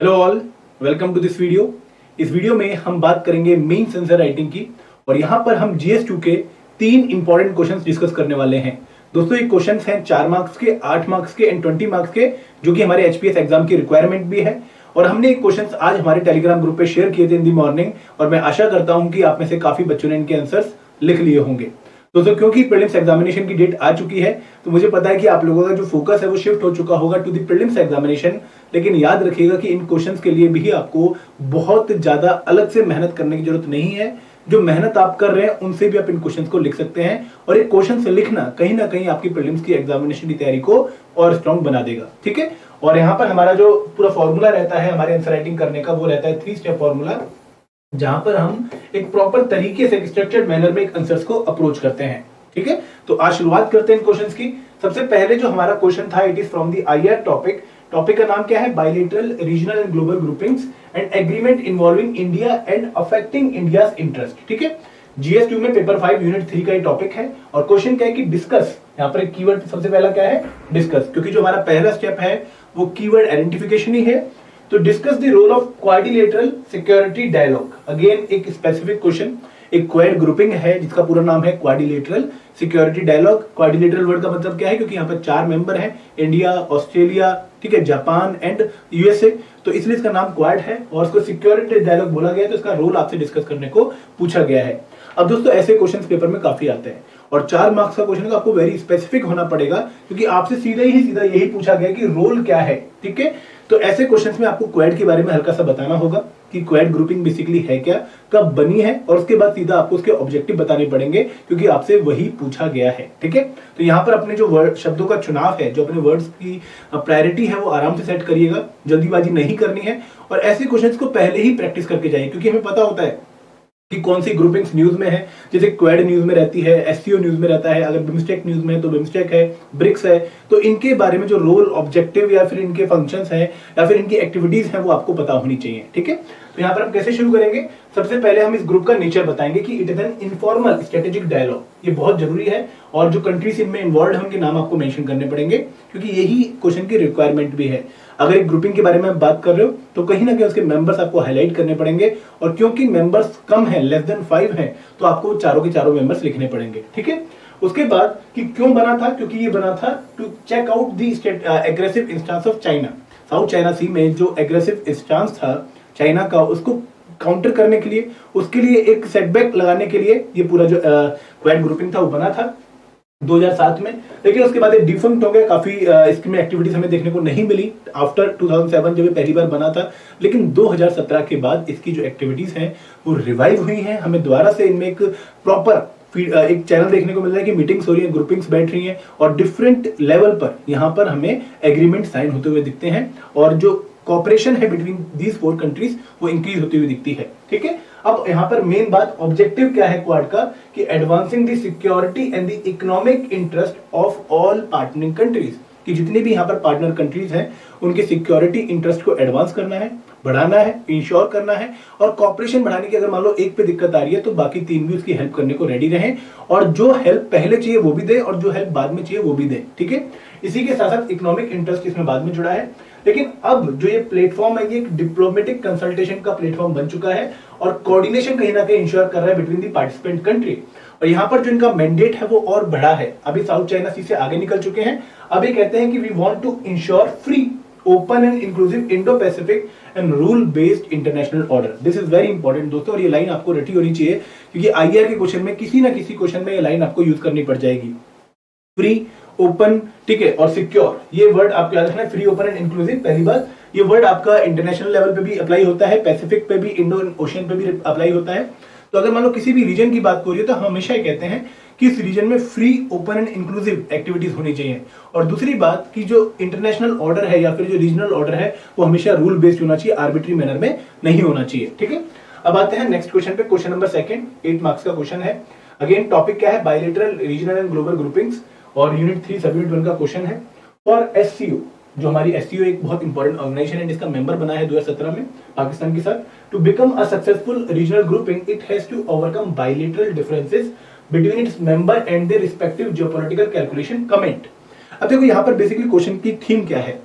Hello all, welcome to this video. इस video में हम बात करेंगे मेंस आंसर राइटिंग की और यहाँ पर हम जीएस 2 के 3 इंपॉर्टेंट क्वेश्चंस डिस्कस करने वाले हैं। दोस्तों ये क्वेश्चंस हैं 4 मार्क्स के, 8 मार्क्स के एंड 20 मार्क्स के, जो कि हमारे एचपीएस एग्जाम की रिक्वायरमेंट भी है। और हमने ये क्वेश्चंस आज हमारे टेलीग्राम ग्रुप पे शेयर किए थे इन दी मॉर्निंग और मैं आशा करता हूं कि आप में से काफी बच्चों ने इनके आंसर्स लिख लिए होंगे। दोस्तों क्योंकि प्रीलिम्स एग्जामिनेशन की डेट आ चुकी है तो मुझे पता है कि आप लोगों का जो फोकस है वो शिफ्ट हो चुका होगा टू द प्रीलिम्स एग्जामिनेशन। लेकिन याद रखिएगा कि इन क्वेश्चंस के लिए भी आपको बहुत ज्यादा अलग से मेहनत करने की जरूरत नहीं है। जो मेहनत आप कर रहे हैं उनसे भी आप इन क्वेश्चंस को लिख सकते हैं और ये क्वेश्चन से लिखना कहीं ना कहीं आपकी प्रीलिम्स की एग्जामिनेशन की तैयारी को और स्ट्रॉन्ग बना देगा। ठीक है, और यहाँ पर हमारा जो पूरा फॉर्मूला रहता है हमारे आंसर राइटिंग करने का वो रहता है 3 स्टेप फॉर्मूला, जहां पर हम एक प्रॉपर तरीके से स्ट्रक्चर्ड मैनर में एक आंसर्स को अप्रोच करते हैं। ठीक है, तो आज शुरुआत करते हैं इन क्वेश्चंस की। सबसे पहले जो हमारा क्वेश्चन था it is from the IR topic. Topic का नाम क्या है? Bilateral regional and global groupings and agreement involving India and affecting India's interest. ठीक है, जीएस 2 में पेपर 5 यूनिट 3 का ये टॉपिक है और क्वेश्चन क्या है कि डिस्कस। यहाँ पर एक कीवर्ड सबसे पहला क्या है? डिस्कस, क्योंकि जो हमारा पहला स्टेप है वो कीवर्ड आइडेंटिफिकेशन ही है। तो discuss the role of quadrilateral security dialogue. Again एक स्पेसिफिक क्वेश्चन, एक क्वाड ग्रुपिंग है जिसका पूरा नाम है quadrilateral security dialogue. Quadrilateral word का मतलब क्या है? क्योंकि यहाँ पर 4 मेंबर हैं, इंडिया, ऑस्ट्रेलिया, ठीक है, जापान एंड यूएसए, तो इसलिए इसका नाम क्वाड है और उसको सिक्योरिटी डायलॉग बोला गया है। तो इसका रोल आपसे डिस्कस करने को पूछा गया है। अब दोस्तों ऐसे क्वेश्चंस पेपर में काफी आते हैं और 4 मार्क्स का क्वेश्चन का आपको वेरी स्पेसिफिक होना पड़ेगा क्योंकि आपसे सीधा यही पूछा गया कि रोल क्या है। ठीक है, तो ऐसे क्वेश्चंस में आपको क्वाड के बारे में हल्का सा बताना होगा कि क्वाड ग्रुपिंग बेसिकली है क्या, कब बनी है, और उसके बाद सीधा आपको उसके ऑब्जेक्टिव बताने पड़ेंगे क्योंकि आपसे वही पूछा गया है। ठीक है, तो यहाँ पर अपने जो वर्ड शब्दों का चुनाव है, जो अपने वर्ड्स की प्रायोरिटी है वो आराम से सेट करिएगा, जल्दीबाजी नहीं करनी है और ऐसे क्वेश्चंस को पहले ही प्रैक्टिस करके जाइए क्योंकि हमें पता होता है कि कौन सी ग्रुपिंग्स न्यूज में है। जैसे क्वाड न्यूज में रहती है, एससीओ न्यूज में रहता है, अगर बिम्स्टेक न्यूज में है तो बिम्स्टेक है, ब्रिक्स है, तो इनके बारे में जो रोल, ऑब्जेक्टिव या फिर इनके फंक्शंस हैं या फिर इनकी एक्टिविटीज हैं वो आपको पता होनी चाहिए। ठीक है, तो यहाँ पर हम कैसे शुरू करेंगे? सबसे पहले हम इस ग्रुप का नेचर बताएंगे कि it is an informal strategic dialogue. ये बहुत जरूरी है और जो कंट्रीज इनमें इन्वॉल्व है उनके नाम आपको मेंशन करने पड़ेंगे क्योंकि यही क्वेश्चन की रिक्वायरमेंट भी है। अगर एक ग्रुपिंग के बारे में बात कर रहे हो तो कहीं ना कहीं उसके मेंबर्स आपको हाईलाइट करने पड़ेंगे और क्योंकि मेंबर्स कम है, लेस देन 5 है, तो आपको चारों के चारों मेंबर्स लिखने पड़ेंगे। ठीक है, उसके बाद कि क्यों बना था? क्योंकि ये बना था to check out the aggressive instance of China. South China Sea में जो एग्रेसिव इंस्टांस था चाइना का, उसको काउंटर करने के लिए, उसके लिए एक सेटबैक लगाने के लिए ये पूरा जो क्वाड ग्रुपिंग था वो बना था 2007 में। लेकिन उसके बाद डिफंक्ट हो गया, काफी इसमें एक्टिविटीज हमें देखने को नहीं मिली आफ्टर 2007 जब ये पहली बार बना था। लेकिन 2017 के बाद इसकी जो एक्टिविटीज हैं वो रिवाइव हुई हैं। हमें दोबारा से इनमें एक प्रॉपर एक चैनल देखने को मिल रहा है कि मीटिंग्स हो रही है, ग्रुपिंग्स बैठ रही हैं और डिफरेंट लेवल पर यहाँ पर हमें एग्रीमेंट साइन होते हुए दिखते हैं और जो कॉपरेशन है बिटवीन दीज 4 कंट्रीज वो इंक्रीज होती हुई दिखती है। ठीक है, अब यहाँ पर मेन बात ऑब्जेक्टिव क्या है क्वाड का कि advancing the security and the economic interest of all partnering countries, कि जितने भी यहाँ पर पार्टनर कंट्रीज हैं उनके सिक्योरिटी इंटरेस्ट को एडवांस करना है, बढ़ाना है, इंश्योर करना है और कॉपरेशन बढ़ाने की अगर मान लो एक पे दिक्कत आ रही है तो बाकी 3 भी उसकी हेल्प करने को रेडी रहें और जो हेल्प पहले चाहिए वो भी दे और जो हेल्प बाद में चाहिए वो भी दे। ठीक है, इसी के साथ साथ इकोनॉमिक इंटरेस्ट इसमें बाद में जुड़ा है। लेकिन अब जो ये प्लेटफॉर्म है ये एक डिप्लोमेटिक कंसल्टेशन का प्लेटफॉर्म बन चुका है और कोऑर्डिनेशन कहीं ना कहीं इंश्योर कर रहा है बिटवीन दी पार्टिसिपेंट कंट्री। और यहाँ पर जो इनका मैंडेट है वो और बड़ा है। अभी साउथ चाइना सी से आगे निकल चुके हैं। अब ये कहते हैं कि we want to ensure free, open and inclusive Indo Pacific and rule based international order. This is very important दोस्तों और ये लाइन आपको रटी होनी चाहिए क्योंकि आईआर के क्वेश्चन में किसी ना किसी क्वेश्चन में ये लाइन आपको यूज करनी पड़ जाएगी। फ्री, ओपन, ठीक है, और सिक्योर, ये वर्ड आपको याद रखना है। फ्री, ओपन एंड इंक्लूसिव, पहली बात ये वर्ड आपका इंटरनेशनल लेवल पे भी अप्लाई होता है, पैसिफिक पे भी, इंडो ओशियन पे भी अप्लाई होता है। तो अगर मान लो किसी भी रीजन की बात हो रही है तो हम हमेशा ये कहते हैं कि इस रीजन में free, open and inclusive activities होनी चाहिए। और दूसरी बात कि जो इंटरनेशनल ऑर्डर है या फिर जो रीजनल ऑर्डर है वो हमेशा रूल बेस्ड होना चाहिए, आर्बिट्री मैनर में नहीं होना चाहिए। ठीक है, अब आते हैं नेक्स्ट क्वेश्चन पे। क्वेश्चन नंबर 2 8 मार्क्स का क्वेश्चन है। अगेन टॉपिक क्या है? Bilateral regional and global groupings और यूनिट 3 सब यूनिट 1 का क्वेश्चन है। फॉर एससीओ, जो हमारी एससीओ एक बहुत इंपॉर्टेंट ऑर्गेनाइजेशन है जिसका मेंबर बना है 2017 में पाकिस्तान के साथ, to become a successful regional grouping it has to overcome bilateral differences between its member and their respective geopolitical calculation comment. अब देखो यहाँ पर बेसिकली क्वेश्चन की थीम क्या है?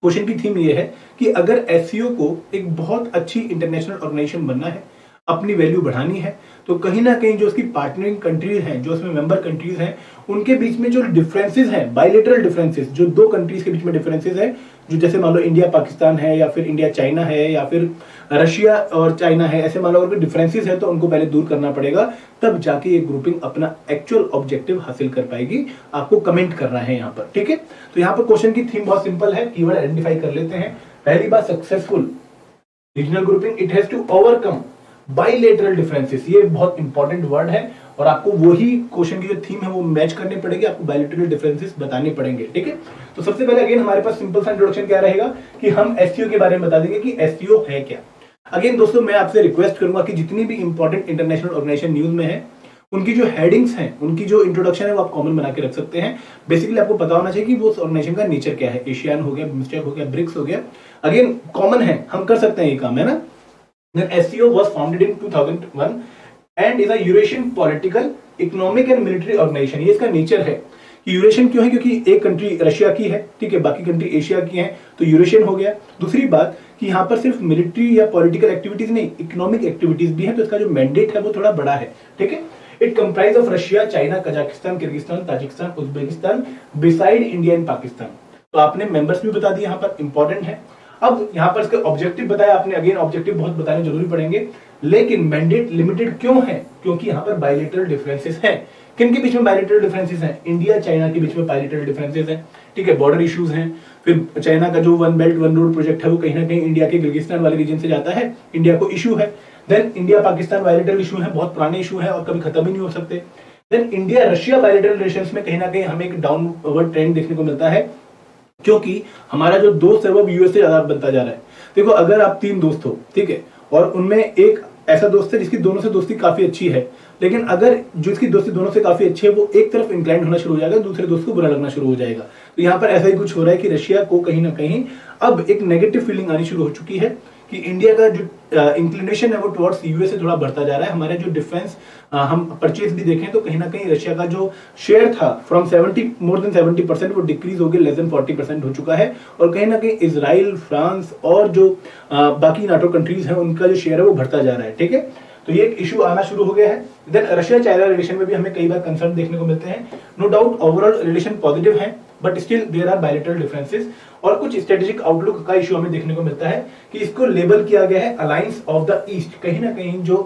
क्वेश्चन की थीम ये है कि अगर एससीओ को एक बहुत अच्छी इंटरनेशनल ऑर्गेनाइजेशन बनना है, अपनी वैल्यू बढ़ानी है, तो कहीं ना कहीं जो उसकी पार्टनरिंग कंट्रीज हैं, जो उसमें मेंबर कंट्रीज हैं, उनके बीच में जो डिफरेंसेस हैं, बायलेटरल डिफरेंसेस, जो दो कंट्रीज के बीच में डिफरेंसेस है, जो जैसे मान लो इंडिया पाकिस्तान है, या फिर इंडिया चाइना है, या फिर रशिया और चाइना है, ऐसे मान लो अगर डिफरेंसेस है तो उनको पहले दूर करना पड़ेगा, तब जाके ये ग्रुपिंग अपना एक्चुअल ऑब्जेक्टिव हासिल कर पाएगी। आपको कमेंट करना है यहाँ पर, ठीक है। तो यहाँ पर क्वेश्चन की थीम बहुत सिंपल है, कीवर्ड आइडेंटिफाई कर लेते हैं। पहली बात, successful regional grouping it has to overcome bilateral differences, ये बहुत इंपॉर्टेंट वर्ड है और आपको वही क्वेश्चन की जो थीम है वो मैच करनी पड़ेगी, आपको बाइलेटरल डिफरेंसेस बताने पड़ेंगे, ठीक है। तो सबसे पहले अगेन हमारे पास सिंपल सा इंट्रोडक्शन क्या रहेगा कि हम एससीओ के बारे में बता देंगे कि एससीओ है क्या। अगेन दोस्तों, मैं आपसे रिक्वेस्ट करूंगा कि जितनी भी इंपॉर्टेंट इंटरनेशनल ऑर्गेनाइजेशन न्यूज में है, उनकी जो हेडिंग्स हैं, उनकी जो इंट्रोडक्शन है वो आप कॉमन बना के रख सकते हैं। बेसिकली आपको पता होना चाहिए कि वो ऑर्गेनाइजेशन का नेचर क्या है, एशियान हो गया, बिम्स्टेक हो गया, ब्रिक्स हो गया, अगेन कॉमन है, हम कर सकते हैं ये काम, है ना। SCO was founded in 2001 and is a Eurasian political, economic and military organization। ये इसका नेचर है कि यूरेशियन क्यों है, क्योंकि एक कंट्री रशिया की है, ठीक है, बाकी कंट्री एशिया की है, तो यूरेशियन हो गया। दूसरी बात कि यहाँ पर सिर्फ मिलिट्री या पॉलिटिकल एक्टिविटीज नहीं, इकोनॉमिक एक्टिविटीज भी है, तो इसका जो मैंडेट है वो थोड़ा बड़ा है, ठीक है। It comprise of Russia, China, Kazakhstan, Kyrgyzstan, Tajikistan, Uzbekistan, beside India and Pakistan. तो आपने मेंबर्स भी बता दिए, यहाँ पर इंपॉर्टेंट है। अब यहाँ पर इसके ऑब्जेक्टिव बताया आपने, अगेन ऑब्जेक्टिव बहुत बताने जरूरी पड़ेंगे, लेकिन मैंडेट लिमिटेड क्यों है, क्योंकि यहाँ पर बायलेटरल डिफरेंसेस हैं। किन के बीच में बायलेटरल डिफरेंसेस हैं? इंडिया चाइना के बीच में बायलेटरल डिफरेंसेस हैं, ठीक है, बॉर्डर इश्यूज हैं। फिर चाइना का जो one belt one road project है वो कहीं ना कहीं इंडिया के किर्गिस्तान वाले रीजन से जाता है, इंडिया को इशू है। Then India Pakistan bilateral issue है, बहुत पुराने इशू है और कभी खत्म ही नहीं हो सकते। Then India Russia bilateral relations में कहीं ना कहीं हमें एक डाउनवर्ड ट्रेंड देखने को मिलता है, क्योंकि हमारा जो दोस्त है वो यूएस से ज्यादा बनता जा रहा है। देखो, अगर आप 3 दोस्त हो, ठीक है, और उनमें एक ऐसा दोस्त है जिसकी दोनों से दोस्ती काफी अच्छी है, लेकिन अगर जिसकी दोस्ती दोनों से काफी अच्छी है वो एक तरफ इंक्लाइंड होना शुरू हो जाएगा, दूसरे दोस्त को बुरा लगना शुरू हो जाएगा। तो यहाँ पर ऐसा ही कुछ हो रहा है कि रशिया को कहीं ना कहीं अब एक नेगेटिव फीलिंग आनी शुरू हो चुकी है कि इंडिया का जो इंक्लिनेशन है वो टुवर्ड्स यूएस से थोड़ा बढ़ता जा रहा है। हमारे जो डिफेंस हम परचेज भी देखें तो कहीं ना कहीं रशिया का जो शेयर था फ्रॉम 70 मोर देन 70% वो डिक्रीज हो गया, लेस देन 40% हो चुका है। और कहीं ना कहीं इजराइल, फ्रांस और जो बाकी नाटो कंट्रीज हैं उनका जो शेयर है वो बढ़ता जा रहा है, ठीक है। तो ये एक इशू आना शुरू हो गया है। देन रशिया चाइना रिलेशन में भी हमें कई बार कंसर्न देखने को मिलते हैं। No doubt overall relation positive है, but still there are bilateral differences. और कुछ स्ट्रेटेजिक आउटलुक का इशू हमें देखने को मिलता है कि इसको लेबल किया गया है अलायंस ऑफ द ईस्ट। कहीं ना कहीं जो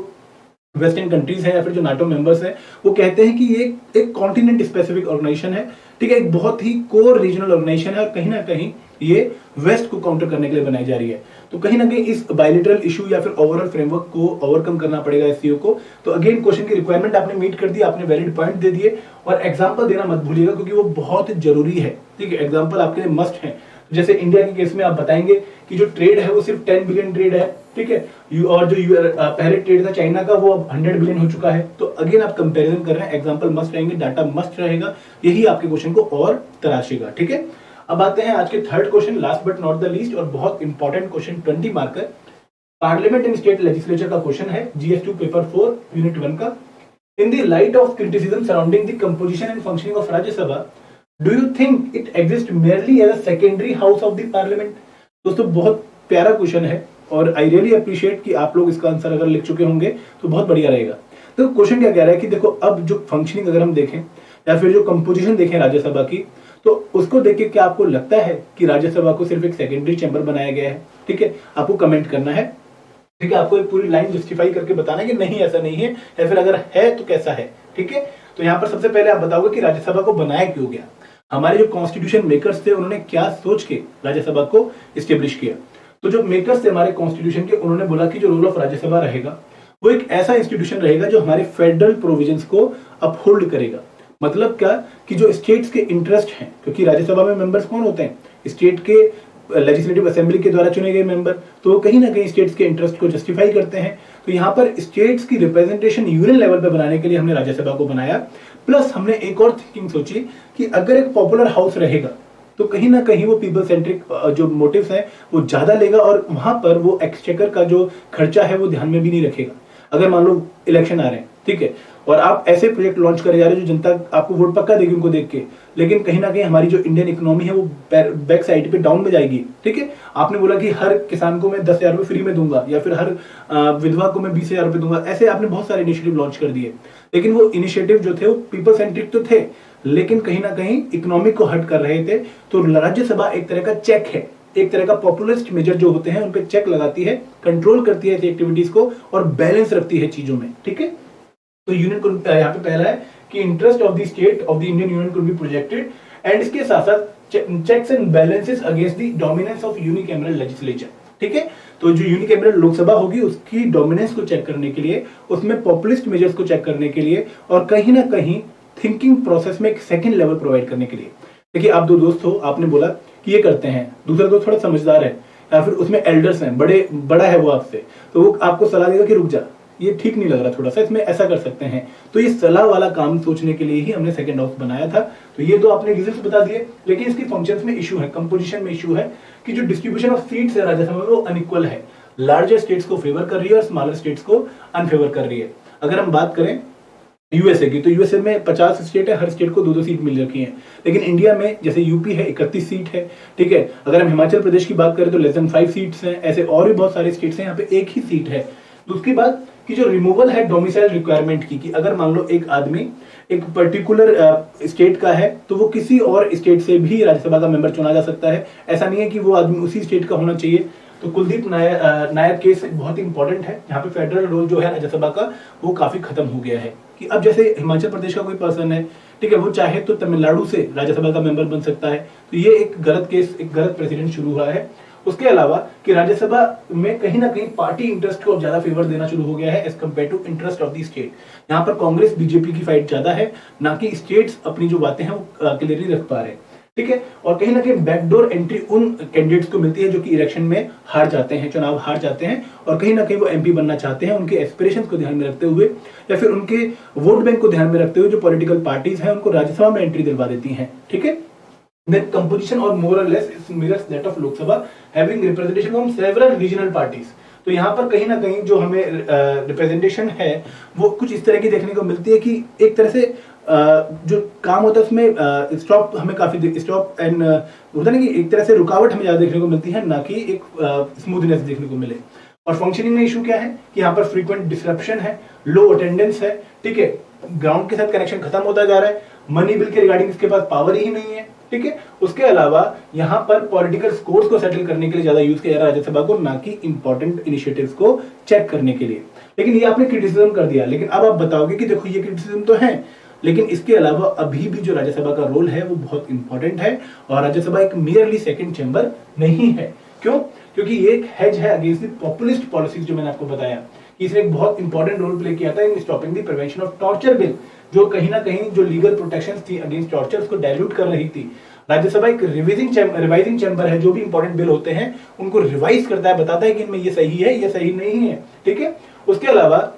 वेस्टर्न कंट्रीज हैं या फिर जो नाटो मेंबर्स हैं वो कहते हैं कि ये एक कॉन्टिनेंट स्पेसिफिक ऑर्गेनाइजेशन है, ठीक है, एक बहुत ही कोर रीजनल ऑर्गेनाइजेशन है और कहीं ना कहीं ये वेस्ट को काउंटर करने के लिए बनाई जा रही है। तो कहीं ना कहीं इस बायलेटरल इशू या फिर ओवरऑल फ्रेमवर्क को ओवरकम करना पड़ेगा एससीओ को। तो अगेन क्वेश्चन की रिक्वायरमेंट आपने मीट कर दी, आपने वैलिड पॉइंट दे दिए और एग्जांपल देना मत भूलिएगा क्योंकि वो बहुत जरूरी है, ठीक है, एग्जांपल आपके लिए मस्ट है। जैसे इंडिया के केस में आप बताएंगे कि जो ट्रेड है वो सिर्फ 10 बिलियन ट्रेड है, ठीक है, और जो पहले ट्रेड था चाइना का वो अब 100 बिलियन हो चुका है। तो अगेन आप कंपैरिजन कर रहे हैं, एग्जांपल मस्ट रहेंगे, डाटा मस्ट रहेगा, यही आपके क्वेश्चन को और तराशेगा, ठीक है। अब आते हैं आज के third question, last but not the least और बहुत important question, 20 marker, parliament and state legislature का क्वेश्चन है, GS2 पेपर 4 यूनिट 1 का। In the light of criticism surrounding the composition and functioning of Rajya Sabha, do you think it exist merely as a secondary house of the parliament? दोस्तों बहुत प्यारा question है और I really appreciate कि आप लोग इसका आंसर अगर लिख चुके होंगे तो बहुत बढ़िया रहेगा। तो क्वेश्चन क्या कह रहा है कि देखो, अब जो फंक्शनिंग अगर हम देखें या फिर जो कंपोजिशन देखें राज्यसभा की, तो उसको देख के क्या आपको लगता है कि राज्यसभा को सिर्फ एक सेकेंडरी चैम्बर बनाया गया है? ठीक है, आपको कमेंट करना है, ठीक है, आपको एक पूरी लाइन जस्टिफाई करके बताना है कि नहीं ऐसा नहीं है, या फिर अगर है तो कैसा है, ठीक है। तो यहाँ पर सबसे पहले आप बताओगे कि राज्यसभा को बनाया क्यों गया, हमारे जो कॉन्स्टिट्यूशन मेकर्स थे उन्होंने क्या सोच के राज्यसभा को इस्टेब्लिश किया। तो जो मेकर्स थे हमारे कॉन्स्टिट्यूशन के, उन्होंने बोला कि जो रोल ऑफ राज्यसभा रहेगा वो एक ऐसा इंस्टीट्यूशन रहेगा जो हमारे फेडरल प्रोविजंस को अपहोल्ड करेगा। मतलब क्या कि जो स्टेट्स के इंटरेस्ट हैं, क्योंकि राज्यसभा में मेंबर्स कौन होते हैं, स्टेट के लेजिस्लेटिव असेंबली के द्वारा चुने गए मेंबर, तो वो कहीं ना कहीं स्टेट्स के इंटरेस्ट को जस्टिफाई करते हैं। तो यहाँ पर स्टेट्स की रिप्रेजेंटेशन यूनियन लेवल पे बनाने के लिए हमने राज्यसभा को बनाया। प्लस हमने एक और थिंकिंग सोची कि अगर एक पॉपुलर हाउस रहेगा तो कहीं ना कहीं वो पीपल सेंट्रिक जो मोटिव्स हैं वो ज्यादा लेगा और वहां पर वो एक्सचेकर का जो खर्चा है वो ध्यान में भी नहीं रखेगा। अगर मान लो इलेक्शन आ रहे हैं, ठीक है, और आप ऐसे प्रोजेक्ट लॉन्च करे जा रहे हैं जो जनता आपको वोट पक्का देगी उनको देख के, लेकिन कहीं ना कहीं हमारी जो इंडियन इकोनॉमी है वो बैक साइड पे डाउन में जाएगी, ठीक है। आपने बोला कि हर किसान को मैं 10,000 रुपये फ्री में दूंगा या फिर हर विधवा को मैं 20,000 रुपये दूंगा, ऐसे आपने बहुत सारे इनिशिएटिव लॉन्च कर दिए, लेकिन वो इनिशिएटिव जो थे वो पीपल सेंट्रिक तो थे, लेकिन कहीं ना कहीं इकोनॉमी को हर्ट कर रहे थे। तो राज्यसभा एक तरह का चेक है, एक तरह का पॉपुलिस्ट मेजर जो होते हैं उन पे चेक लगाती है, कंट्रोल करती है ऐसी एक्टिविटीज को और बैलेंस रखती है चीजों में, ठीक है। तो यूनियन को यहाँ पे पहला है कि interest of the state of the Indian union could be projected and इसके साथ साथ checks and balances against the dominance of unicameral legislature, ठीक है। तो जो यूनिकैमरल लोकसभा होगी उसकी डोमिनेंस को चेक करने के लिए, उसमें पॉपुलिस्ट मेजर्स को चेक करने के लिए और कहीं ना कहीं थिंकिंग प्रोसेस में एक सेकंड लेवल प्रोवाइड करने के लिए। देखिए आप दो दोस्त हो, आपने बोला कि ये करते हैं, दूसरा दोस्त थोड़ा समझदार है या फिर उसमें एल्डर्स हैं, बड़ा है वो आपसे, तो वो आपको सलाह देगा कि रुक जा, ये ठीक नहीं लग रहा, थोड़ा सा इसमें ऐसा कर सकते हैं। तो ये सलाह वाला काम सोचने के लिए ही हमने सेकंड हाउस बनाया था। तो ये तो आपने रीजंस बता दिए, लेकिन इसकी फंक्शंस में इशू है, कंपोजिशन में इशू है कि जो डिस्ट्रीब्यूशन ऑफ सीट्स है राज्यसभा में वो अनइक्वल है, लार्जर स्टेट्स को फेवर कर रही है और स्मॉलर स्टेट्स को अनफेवर कर रही है। अगर हम बात करें यूएसए की, तो यूएसए में 50 स्टेट है, हर स्टेट को 2-2 सीट मिल रखी है, लेकिन इंडिया में जैसे यूपी है 31 सीट है, ठीक है। अगर हम हिमाचल प्रदेश की बात करें तो लेस देन 5 सीट्स हैं, ऐसे और भी बहुत सारे स्टेट्स हैं, यहाँ पे एक ही सीट है। तो उसके बाद कि जो रिमूवल है डोमिसाइल रिक्वायरमेंट की, कि अगर मान लो एक आदमी एक पर्टिकुलर स्टेट का है तो वो किसी और स्टेट से भी राज्यसभा का मेंबर चुना जा सकता है, ऐसा नहीं है कि वो आदमी उसी स्टेट का होना चाहिए। तो कुलदीप नायर केस बहुत इंपॉर्टेंट है, यहाँ पे फेडरल रोल जो है राज्यसभा का वो काफी खत्म हो गया है, कि अब जैसे हिमाचल प्रदेश का कोई पर्सन है, ठीक है, वो चाहे तो तमिलनाडु से राज्यसभा का मेंबर बन सकता है। तो ये एक गलत केस, एक गलत प्रेसिडेंट शुरू हुआ है। उसके अलावा कि राज्यसभा में कहीं ना कहीं पार्टी इंटरेस्ट को ज्यादा फेवर देना शुरू हो गया है as compare to interest of the state. यहाँ पर कांग्रेस बीजेपी की फाइट ज्यादा है, ना कि स्टेट्स अपनी जो बातें हैं वो क्लियरली रख पा रहे हैं, ठीक है। और कहीं ना कहीं बैकडोर एंट्री उन कैंडिडेट्स को मिलती है जो कि इलेक्शन में हार जाते हैं, चुनाव हार जाते हैं, और कहीं ना कहीं वो एमपी बनना चाहते हैं, उनके एस्पिरेशंस को ध्यान में रखते हुए या फिर उनके वोट बैंक को ध्यान में रखते हुए जो पॉलिटिकल पार्टीज हैं उनको राज्यसभा में एंट्री दिलवा देती हैं, ठीक है। Then composition or more or less mirrors that of Lok Sabha, having representation from several regional parties. तो यहाँ पर कहीं ना कहीं जो हमें रिप्रेजेंटेशन है वो कुछ इस तरह की देखने को मिलती है कि एक तरह से जो काम होता है उसमें स्टॉप हमें काफी स्टॉप एंड होता है ना, कि एक तरह से रुकावट हमें ज्यादा देखने को मिलती है, ना कि एक स्मूथनेस देखने को मिले। और फंक्शनिंग में इशू क्या है कि यहाँ पर फ्रीक्वेंट डिसरप्शन है, लो अटेंडेंस है, ठीक है, ग्राउंड के साथ कनेक्शन खत्म होता जा रहा है, मनी बिल के रिगार्डिंग इसके पास पावर ही नहीं है, ठीक है। उसके अलावा यहाँ पर पॉलिटिकल स्कोर्स को सेटल करने के लिए ज्यादा यूज किया जा रहा है राज्यसभा को, ना कि इंपॉर्टेंट इनिशिएटिव्स को चेक करने के लिए। लेकिन ये आपने क्रिटिसिज्म कर दिया, लेकिन अब आप बताओगे कि देखो ये क्रिटिसिज्म तो है, लेकिन इसके अलावा अभी भी जो राज्यसभा का रोल है वो बहुत इंपॉर्टेंट है, और राज्यसभा एक मियरली सेकंड चैम्बर नहीं है। क्यों? क्योंकि ये एक हेज है अगेंस्ट द पॉपुलिस्ट पॉलिसीज, जो मैंने आपको बताया कि इसने एक बहुत इंपॉर्टेंट रोल प्ले किया था इन stopping the prevention of torture bill, जो कहीं ना कहीं जो लीगल प्रोटेक्शंस थी अगेंस्ट टॉर्चर उसको डायल्यूट कर रही थी। राज्यसभा एक रिवाइजिंग चैम्बर है, जो भी इंपॉर्टेंट बिल होते हैं उनको रिवाइज करता है, बताता है कि इनमें ये सही है, ये सही नहीं है, ठीक है। उसके अलावा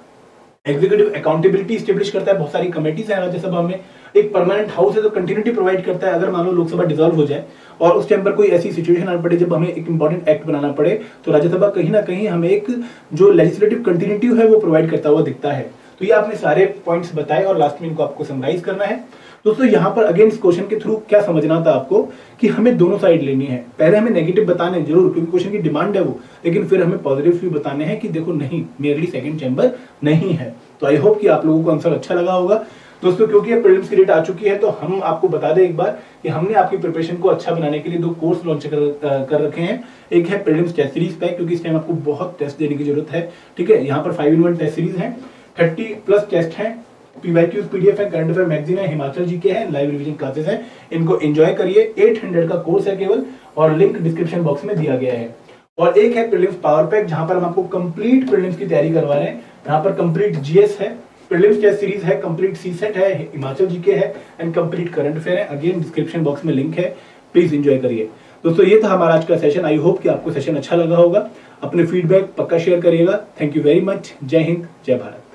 एग्जीक्यूटिव अकाउंटेबिलिटी स्टेब्लिश करता है, बहुत सारी कमेटीज हैं राज्यसभा में, एक परमानेंट हाउस है तो कंटिन्यूटी प्रोवाइड करता है। अगर मान लो लोकसभा डिसॉल्व हो जाए और उस टाइम पर कोई ऐसी सिचुएशन आ पड़े जब हमें एक इंपॉर्टेंट एक्ट बनाना पड़े, तो राज्यसभा कहीं ना कहीं हमें एक जो लेजिस्लेटिव कंटिन्यूटी है वो प्रोवाइड करता हुआ दिखता है। तो ये आपने सारे पॉइंट्स बताए और लास्ट में इनको आपको समराइज करना है। दोस्तों यहाँ पर अगेन इस क्वेश्चन के थ्रू क्या समझना था आपको कि हमें दोनों साइड लेनी है। पहले हमें नेगेटिव बताने जरूर, क्योंकि क्वेश्चन की डिमांड है वो, लेकिन फिर हमें पॉजिटिव भी बताने हैं कि देखो नहीं, मेयरली सेकंड चैम्बर नहीं है। तो आई होप कि आप लोगों को आंसर अच्छा लगा होगा दोस्तों। क्योंकि अब प्रीलिम्स की डेट आ चुकी है तो हम आपको बता दें एक बार कि हमने आपकी प्रिपरेशन को अच्छा बनाने के लिए 2 कोर्स लॉन्च कर रखे हैं। एक है प्रीलिम्स टेस्ट सीरीज पैक, क्योंकि इस टाइम आपको बहुत टेस्ट देने की जरूरत है, ठीक है। यहाँ पर 5-in-1 टेस्ट सीरीज है, 30+ टेस्ट हैं, पीवाईक्यूज पीडीएफ है, करंट अफेयर मैगजीन है, हिमाचल जीके है, लाइव रिवीजन क्लासेस हैं। इनको एंजॉय करिए। 800 का कोर्स है केवल, और लिंक डिस्क्रिप्शन बॉक्स में दिया गया है। और एक है प्रीलिम्स पावर पैक, जहां पर हम आपको कंप्लीट प्रीलिम्स की तैयारी करवा रहे हैं। यहाँ पर कंप्लीट जीएस है, प्रीलिम्स टेस्ट सीरीज है, कंप्लीट सीसेट है, हिमाचल जीके है एंड कंप्लीट करंट अफेयर है। अगेन डिस्क्रिप्शन बॉक्स में लिंक है, प्लीज एंजॉय करिए। दोस्तों ये था हमारा आज का सेशन। आई होप कि आपको सेशन अच्छा लगा होगा। अपने फीडबैक पक्का शेयर करिएगा। Thank you very much. जय हिंद, जय भारत।